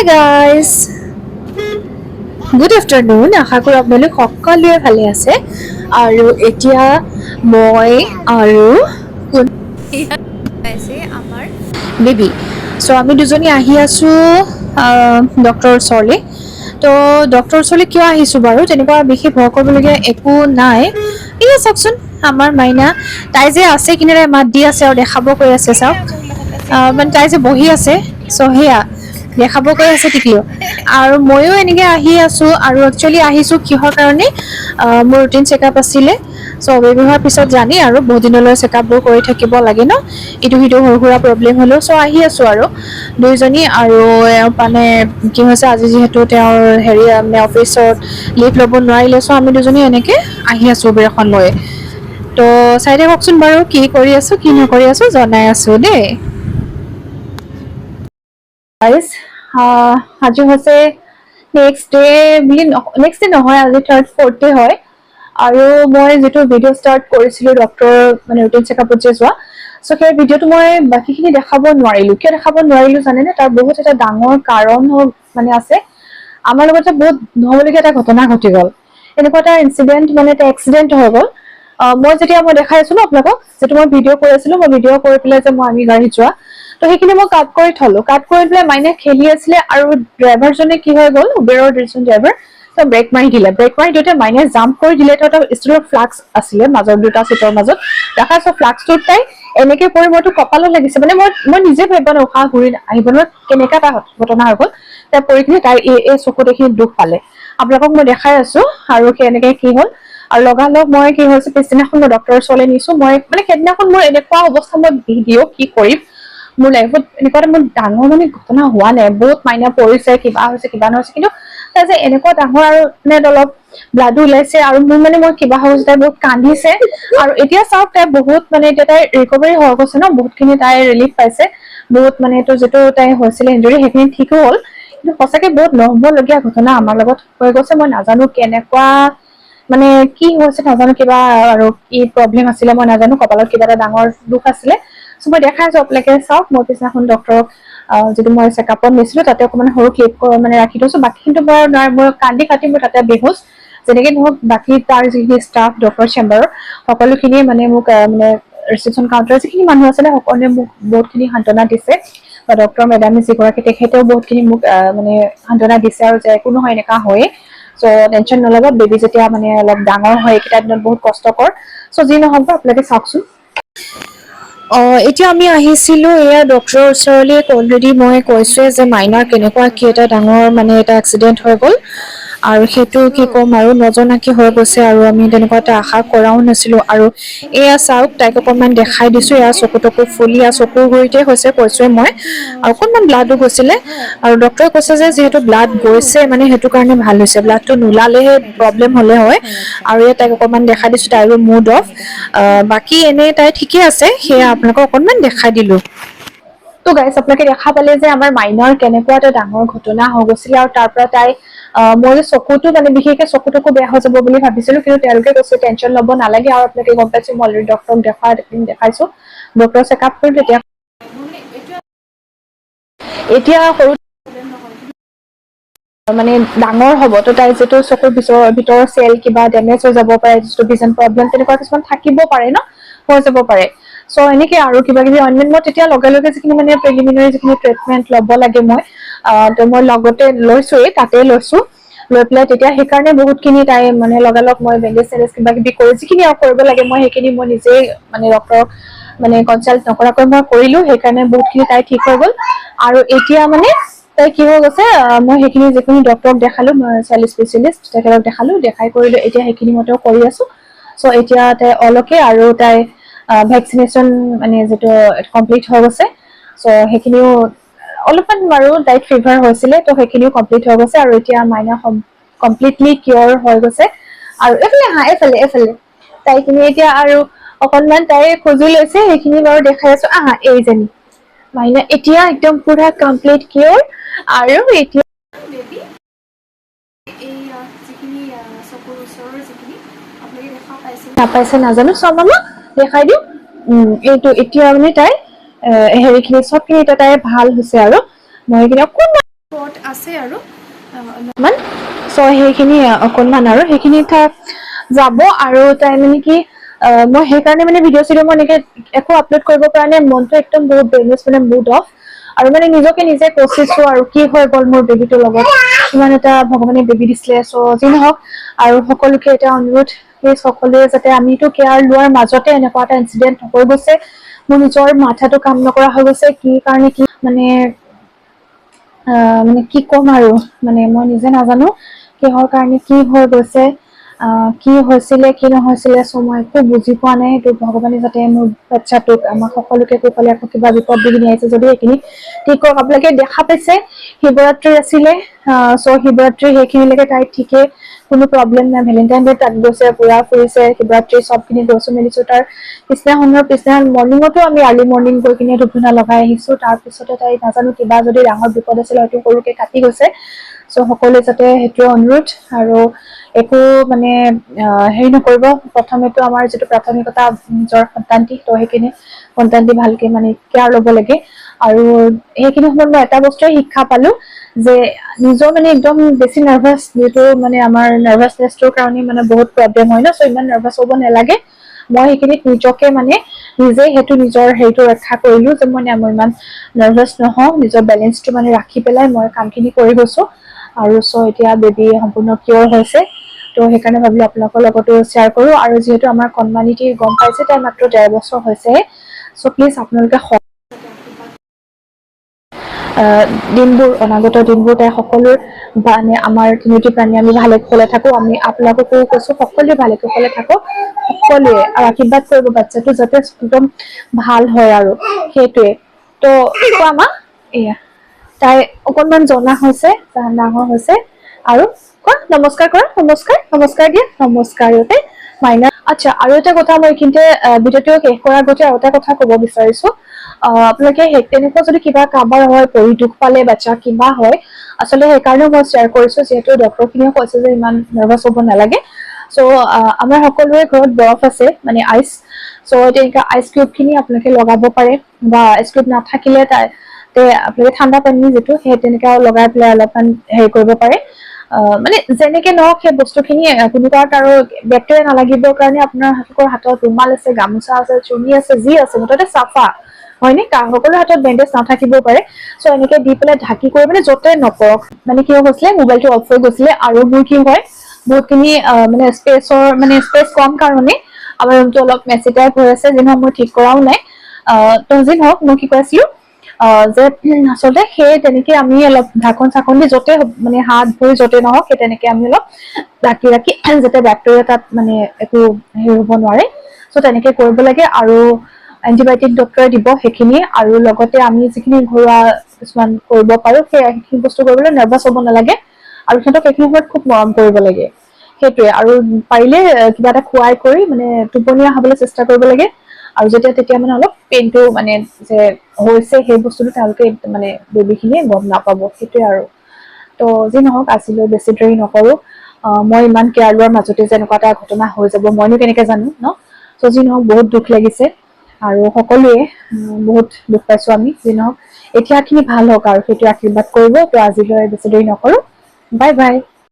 Hi guys, good afternoon. আশা কৰোঁ আপোনালোক সকলোৱে ভালে আছে আৰু এতিয়া মই আৰু পাইছে আমাৰ বেবী চ' আমি দুজনী আহি আছোঁ ডক্টৰৰ ওচৰলৈ। তো ডক্টৰৰ ওচৰলৈ কিয় আহিছোঁ বাৰু, তেনেকুৱা বিশেষ ভয় কৰিবলগীয়া একো নাই। এয়া চাওকচোন আমাৰ মাইনা, তাই যে আছে কিনেৰে মাত দি আছে আৰু দেখাব কৈ আছে, চাওক মানে তাই যে বহি আছে, চ' সেয়া দেখাব কৈ আছে টিকলিও। আৰু ময়ো এনেকৈ আহি আছোঁ আৰু একচুৱেলি আহিছোঁ কিহৰ কাৰণে, মোৰ ৰুটিন চেকআপ আছিলে। চ' বেবী হোৱাৰ পিছত জানি আৰু বহুত দিনলৈ চেকআপবোৰ কৰি থাকিব লাগে ন, ইটো সিটো সৰু সুৰা প্ৰব্লেম হ'লেও। চ' আহি আছোঁ আৰু দুইজনী। আৰু মানে কি হৈছে, আজি যিহেতু তেওঁৰ হেৰি মানে অফিচত লিভ ল'ব নোৱাৰিলে, চ' আমি দুজনী এনেকৈ আহি আছোঁ উবেৰ এখন লৈ। তো চাই থাককচোন বাৰু কি কৰি আছোঁ কি নকৰি আছোঁ জনাই আছোঁ দেই। গাইজ, আজি হৈছে নেক্সট ডে বুলি, নেক্সট ডে নহয়, আজি থাৰ্ড ফ'ৰ্থ ডে হয়। আৰু মই যিটো ভিডিঅ' ষ্টাৰ্ট কৰিছিলোঁ ডক্টৰ মানে ৰুটিন চেকআপত যে যোৱা, চ' সেই ভিডিঅ'টো মই বাকীখিনি দেখাব নোৱাৰিলোঁ। কিয় দেখাব নোৱাৰিলোঁ জানেনে? তাৰ বহুত এটা ডাঙৰ কাৰণ মানে আছে। আমাৰ লগতে বহুত নহ'বলগীয়া এটা ঘটনা ঘটি গ'ল। এনেকুৱা এটা ইনচিডেণ্ট, মানে এটা এক্সিডেণ্ট হৈ গ'ল। মই দেখাই আছো ন আপোনালোকক, যিটো মই ভিডিঅ' কৰি আছিলো, মই ভিডিঅ' কৰি পেলাই যে মই আমি গাড়ীত যোৱা, তো সেইখিনি মই কাট কৰি থলো। কাট কৰি পেলাই মাইনে খেলি আছিলে আৰু ড্ৰাইভাৰজনে কি হৈ গ'ল, উবেৰৰ যিজন ড্ৰাইভাৰ, তেওঁ ব্ৰেক মাৰি দিলে। ব্ৰেক মাৰি দিওঁতে মাইনে জাম্প কৰি দিলে। তো এটা ষ্টীলৰ ফ্লাক্স আছিলে মাজৰ দুটা চিটৰ মাজত দেখা, চ' ফ্লাক্সটোত তাই এনেকে পৰি মইতো কঁপালত লাগিছে, মানে মই নিজে ভাবিব নোৱাৰো, উশাহ ঘূৰি আহিব নোৱাৰো, কেনেকা এটা ঘটনা হৈ গ'ল। তাই পৰি কিনে তাই এই চকুত এইখিনি দুখ পালে। আপোনালোকক মই দেখাই আছো। আৰু সেই এনেকে কি হ'ল, আৰু লগালগ মই কি হৈছে, পিছদিনাখন মই ডক্টৰৰ ওচৰলৈ নিছো। মই মানে সেইদিনাখন মোৰ এনেকুৱা অৱস্থা, মই ভিডিঅ' কি কৰিম, মোৰ লাইফত এনেকুৱা এটা মোৰ ডাঙৰ মানে ঘটনা হোৱা নাই। বহুত মাইনা পৰিছে, কিবা হৈছে কিবা নহৈছে, কিন্তু তাই যে এনেকুৱা ডাঙৰ আৰু মানে অলপ ব্লাডো ওলাইছে, আৰু মোৰ মানে মই কিবা হৈছে, তাই বহুত কান্দিছে। আৰু এতিয়া চাওক, তাই বহুত মানে এতিয়া তাই ৰিকভাৰী হৈ গৈছে ন, বহুতখিনি তাই ৰিলিফ পাইছে। বহুত মানে এইটো যিটো তাই হৈছিলে ইঞ্জুৰি, সেইখিনি ঠিকো হ'ল। কিন্তু সঁচাকে বহুত নহবলগীয়া ঘটনা আমাৰ লগত হৈ গৈছে। মই নাজানো কেনেকুৱা মানে কি হৈছে নাজানো, কিবা আৰু কি প্ৰব্লেম আছিলে মই নাজানো, কপালত কিবা এটা ডাঙৰ দুখ আছিলে। চ' মই দেখাই আছো আপোনালোকে চাওক। মই পিছদিনাখন ডক্টৰক যিটো মই চেকআপত নিছিলো, তাতে অকমান সৰু ক্লিপ মানে ৰাখি থৈছো। বাকীখিনিতো মই কান্দি কাটি মই তাতে বেহুচ, যেনেকে নহওক বাকী তাৰ যিখিনি ষ্টাফ ডক্টৰ চেম্বাৰৰ সকলোখিনিয়ে মানে মোক মানে ৰিচেপশ্যন কাউণ্টাৰৰ যিখিনি মানুহ আছিলে, সকলোৱে মোক বহুতখিনি সান্তনা দিছে। বা ডক্টৰ মেডাম যিগৰাকী, তেখেতেও বহুতখিনি মোক মানে সান্তনা দিছে, আৰু যে একো নহয়, এনেকা হয়েই, চ' টেনচন নল'ব, বেবী যেতিয়া মানে অলপ ডাঙৰ হয়, এইকেইটা দিনত বহুত কষ্টকৰ। চ' যি নহওক বা আপোনালোকে চাওকচোন। এতিয়া আমি আহিছিলো এয়া ডক্টৰৰ ওচৰলৈ। অলৰেডি মই কৈছোৱে যে মাইনাৰ কেনেকুৱা কি এটা ডাঙৰ মানে এটা এক্সিডেণ্ট হৈ গ'ল, আৰু সেইটো কি ক'ম আৰু নজনাকে হৈ গৈছে, আৰু আমি তেনেকুৱা এটা আশা কৰাও নাছিলো। আৰু এয়া চাওক, তাইক অকণমান দেখাই দিছো, এয়া চকু তকু ফুলি, চকুৰ গুৰিতে হৈছে কৈছোৱে মই, আৰু অকণমান ব্লাডো গৈছিলে। আৰু ডক্টৰে কৈছে যে যিহেতু ব্লাড গৈছে, মানে সেইটো কাৰণে ভাল হৈছে, ব্লাডটো নোলালেহে প্ৰব্লেম হ'লে হয়। আৰু ইয়াত তাইক অকণমান দেখাই দিছো, তাইৰো মুড অফ। বাকী এনেই তাই ঠিকে আছে, সেয়া আপোনালোকক অকণমান দেখাই দিলো। তো গাইজ, আপোনালোকে দেখা পালে যে আমাৰ মাইনাৰ কেনেকুৱা এটা ডাঙৰ ঘটনা হৈ গৈছিলে, আৰু তাৰ পৰা তাই মই যে চকুতো মানে বিশেষকে চকুতকো বেয়া হৈ যাব বুলি ভাবিছিলো, কিন্তু তেওঁলোকে কৈছে টেনচন ল'ব নালাগে। আৰু আপোনালোকে গম পাইছো, মই অলৰেডি ডক্টৰক দেখাইছো, ডক্টৰ চেকআপ কৰিম। তেতিয়া এতিয়া সৰু মানে ডাঙৰ হ'ব, তো তাই যিটো চকুৰ ভিতৰৰ চেল কিবা ডেমেজ হৈ যাব পাৰে, যিটো ভিজন প্ৰব্লেম তেনেকুৱা কিছুমান থাকিব পাৰে ন, হৈ যাব পাৰে। চ' এনেকে আৰু কিবা কিবি অইনমেণ্ট মই তেতিয়া লগে লগে যিখিনি মানে প্ৰিলিমিনাৰী যিখিনি ট্ৰিটমেণ্ট ল'ব লাগে, মই লগতে লৈছোৱেই, তাতে লৈছো। লৈ পেলাই তেতিয়া সেইকাৰণে বহুতখিনি তাই মানে লগালগ মই বেণ্ডেজ চেণ্ডেজ কিবা কিবি কৰি যিখিনি আৰু কৰিব লাগে, মই সেইখিনি মই নিজেই মানে ডক্টৰক মানে কনচাল্ট নকৰাকৈ মই কৰিলো। সেইকাৰণে বহুতখিনি তাই ঠিক হৈ গ'ল। আৰু এতিয়া মানে তাই কি হৈ গৈছে, মই সেইখিনি যিখিনি ডক্টৰক দেখালো, চাইল্ড স্পেচিয়েলিষ্ট, তেখেতক দেখালো, দেখাই কৰিলো। এতিয়া সেইখিনি মতেও কৰি আছো। চ' এতিয়া তাই অলকে, আৰু তাই ভেকচিনেশ্যন মানে যিটো কমপ্লিট হৈ গৈছে, চ' সেইখিনিও অলপমান বাৰু তাইক ফিভাৰ হৈছিলে, তো সেইখিনিও কমপ্লিট হৈ গৈছে। আৰু এতিয়া মাইনা কমপ্লিটলি কিয়ৰ হৈ গৈছে। আৰু এইফালে তাইখিনি এতিয়া আৰু অকনমান তাই খোজো লৈছে, সেইখিনি বাৰু দেখাই আছো। এইজনী মাইনা এতিয়া একদম পুৰা কমপ্লিট কিয়ৰ। আৰু এতিয়া চকুৰ ওচৰৰ যিখিনি আপোনালোকে দেখা পাইছে নাপাইছে নাজানো, চব আমাক দেখাই দিওঁ। এইটো এতিয়া মানে তাই হেৰিখিনি চবখিনি তাই ভাল হৈছে। আৰু মই সেইখিনি অকণমান স্পট আছে আৰু অলপমান চ' সেইখিনি অকণমান আৰু সেইখিনি যাব আৰু তাই মানে কি মই সেইকাৰণে মানে ভিডিঅ' চিডিঅ' মই এনেকে একো আপলোড কৰিব পৰা নাই মনটো একদম বহুত বেলেঞ্চ মানে মুড অফ আৰু মানে নিজকে নিজে কচিছো আৰু কি হৈ গ'ল মোৰ বেবীটোৰ লগত ইমান এটা ভগৱানে বেবী দিছিলে চ' যি নহওক আৰু সকলোকে এটা অনুৰোধ প্লিজ সকলোৱে যাতে আমিতো কেয়াৰ লোৱাৰ মাজতে এনেকুৱা এটা ইনচিডেণ্ট হৈ গৈছে মোৰ নিজৰ মাথাটো কাম নকৰা হৈ গৈছে কি কাৰণে কি মানে মানে কি ক'ম আৰু মানে মই নিজে নাজানো কিহৰ কাৰণে কি হৈ গৈছে কি হৈছিলে কি নহৈছিলে চ' মই একো বুজি পোৱা নাই সেইটো ভগৱানে যাতে মোৰ বাচ্ছাটোক আমাক সকলোকে কুশলে আকৌ কিবা বিপদ বিঘিনি আহিছে যদি সেইখিনি ঠিক কৰক আপোনালোকে দেখা পাইছে শিৱৰাত্ৰি আছিলে চ' শিৱৰাত্ৰি সেইখিনিলৈকে তাই ঠিকে কোনো প্ৰব্লেম নাই ভেলেণ্টাইন ডে তাত গৈছে পুৰা ফুৰিছে শিৱৰাত্ৰি চবখিনি গৈছো মেলিছো তাৰ পিছদিনা মৰ্ণিঙতো আমি আৰ্লি মৰ্ণিং গৈ কিনে ধূপ ধূনা লগাই আহিছো তাৰপিছতে তাই নাজানো কিবা যদি ডাঙৰ বিপদ আছিলে হয়তো সৰুকে কাটি গৈছে চ' সকলোৱে যাতে সেইটোৱে অনুৰোধ আৰু একো মানে হেৰি নকৰিব প্ৰথমেতো আমাৰ যিটো প্ৰাথমিকতা নিজৰ সন্তানটি ত' সেইখিনি সন্তানটি ভালকে মানে কেয়াৰ ল'ব লাগে আৰু সেইখিনি সময়ত মই এটা বস্তুৱে শিক্ষা পালো যে নিজৰ মানে একদম বেছি নাৰ্ভাছ যিটো মানে আমাৰ নাৰ্ভাছনেছটোৰ কাৰণে মানে বহুত প্ৰব্লেম হয় ন চ' ইমান নাৰ্ভাছ হ'ব নালাগে মই সেইখিনিত নিজকে মানে নিজে সেইটো নিজৰ হেৰিটো ৰক্ষা কৰিলো যে মই ইমান নাৰ্ভাছ নহওঁ নিজৰ বেলেঞ্চটো মানে ৰাখি পেলাই মই কামখিনি কৰি গৈছো আৰু চ' এতিয়া বেবী সম্পূৰ্ণ কিয়ৰ হৈছে ত' সেইকাৰণে ভাবিলো আপোনালোকৰ লগতো শ্বেয়াৰ কৰো আৰু যিহেতু আমাৰ কণমানিটি গম পাইছে তাই মাত্ৰ ১.৫ বছৰ হৈছে চ' প্লিজ আপোনালোকে দিনবোৰ অনাগত দিনবোৰ তাই সকলোৰ মানে আমাৰ তিনিটি প্ৰাণী আমি ভালে কুশলে থাকো আমি আপোনালোককো কৈছো সকলোৱে ভালে কুশলে থাকো সকলোৱে আৰু আশীৰ্বাদ কৰিব বাচ্ছাটো যাতে একদম ভাল হয় আৰু সেইটোৱে ত' কোৱা মা এয়া তাই অকনমান জনা হৈছে ডাঙৰ হৈছে আৰু কোৱা নমস্কাৰ কৰা নমস্কাৰ দিয়া নমস্কাৰতে মাইনা আচ্ছা আৰু এটা কথা মই এইখিনিতে ভিডিঅ'টো শেষ কৰাৰ আগতে আৰু এটা কথা ক'ব বিচাৰিছো আপোনালোকে তেনেকুৱা যদি কিবা কাৰোবাৰ হয় পৰি দুখ পালে বাচ্ছা কিবা হয় আচলতে সেইকাৰণেও মই শ্বেয়াৰ কৰিছো যিহেতু ডক্তৰ খিনিও কৈছে যে ইমান নাৰ্ভাছ হ'ব নালাগে চ' আমাৰ সকলোৰে ঘৰত বৰফ আছে মানে আইচ চ' তেনেকুৱা আইচ কিউব খিনি আপোনালোকে লগাব পাৰে বা আইচ কিউব নাথাকিলে আপোনালোকে ঠাণ্ডা পানী যিটো সেই তেনেকা লগাই পেলাই অলপমান হেৰি কৰিব পাৰে মানে যেনেকে নহওক সেই বস্তুখিনি কোনোবা কাৰো বেক্টেৰিয়া নালাগিবৰ কাৰণে আপোনাৰ হাতত ৰুমাল আছে গামোচা আছে চুৰ্ণি আছে যি আছে মুঠতে চাফা হয়নে সকলো হাতত বেণ্ডেজ নাথাকিবও পাৰে চ' এনেকে দি পেলাই ঢাকি কৰি মানে য'তে নপৰক মানে কি হৈছিলে মোবাইলটো অফ হৈ গৈছিলে আৰু মোৰ কি হয় বহুতখিনি মানে স্পেচ কম কাৰণে আমাৰ ৰুমটো অলপ মেচি টাইপ হৈ আছে যি নহওক মই ঠিক কৰাও নাই ত' যি নহওক মই কি কৈ আছিলো যে আচলতে সেই তেনেকে আমি অলপ ঢাকন চাকন দি য'তে মানে হাত ভৰি য'তে নহওক সেই তেনেকে আমি অলপ ৰাখি যাতে বেক্টেৰিয়া তাত মানে একো হেৰি হ'ব নোৱাৰে চ' তেনেকে কৰিব লাগে আৰু এণ্টিবায়টিক ডক্টৰে দিব সেইখিনি আৰু লগতে আমি যিখিনি ঘৰুৱা কিছুমান কৰিব পাৰো সেইখিনি বস্তু কৰিবলৈ নাৰ্ভাছ হ'ব নালাগে আৰু সিহঁতক সেইখিনি সময়ত খুব মৰম কৰিব লাগে সেইটোৱে আৰু পাৰিলে কিবা এটা খুৱাই কৰি মানে টোপনীয়া হবলৈ চেষ্টা কৰিব লাগে আৰু তেতিয়া মানে অলপ পেইনটো মানে যে হৈছে সেই বস্তুটো তেওঁলোকে মানে বেবী খিনিয়ে গম নাপাব সেইটোৱে আৰু ত' যি নহওক আজিলৈ বেছি দেৰি নকৰো মই ইমান কেয়াৰ লোৱাৰ মাজতে যে এনেকুৱা এটা ঘটনা হৈ যাব মইনো কেনেকে জানো ন চ' যি নহওক বহুত দুখ লাগিছে আৰু সকলোৱে বহুত দুখ পাইছো আমি যি নহওক এতিয়া খিনি ভাল হওক আৰু সেইটো আশীৰ্বাদ কৰিব ত' আজিলৈ বেছি দেৰি নকৰো বাই বাই